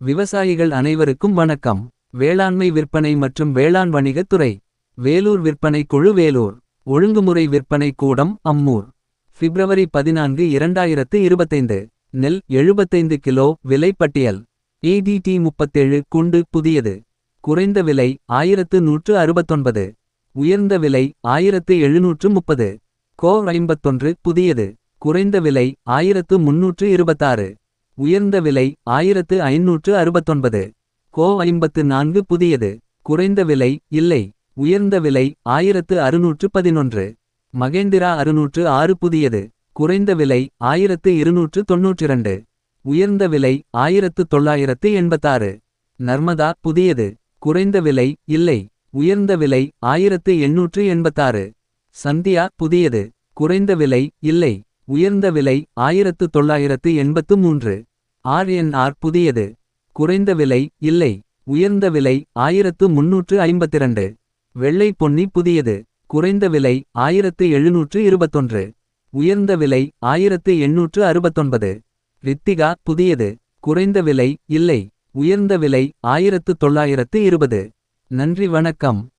விவசாயிகள் அனைவருக்கும் வணக்கம். வேளாண்மை விற்பனை மற்றும் வேளாண் வணிகத் துறை. வேலூர் விற்பனை குழு வேலூர். ஒழுங்குமுறை விற்பனை கூடம் அம்மூர். பிப்ரவரி 14 2025. நெல் 75 கிலோ விலை பட்டியல். ADT 37 குண்டு புதியது. குறைந்த விலை 1169. உயர்ந்த விலை 1730. கோ 51 புதியது. குறைந்த விலை 1326. உயர்ந்த விலை 1569. கோ 54 புதியது. குறைந்த விலை இல்லை. உயர்ந்த விலை 1611. மகேந்திரா 606 புதியது. குறைந்த விலை 1292. உயர்ந்த விலை 1986. நர்மதா புதியது. குறைந்த விலை இல்லை. உயர்ந்த விலை 1886. சந்தியா புதியது. குறைந்த விலை இல்லை. உயர்ந்த விலை 1983. RNR புதியது. குறைந்த விலை இல்லை. உயர்ந்த விலை 1352. வெள்ளை பொன்னி புதியது. குறைந்த விலை 1721. உயர்ந்த விலை 1869. ரித்திகா புதியது. குறைந்த விலை இல்லை. உயர்ந்த விலை 1920. நன்றி வணக்கம்.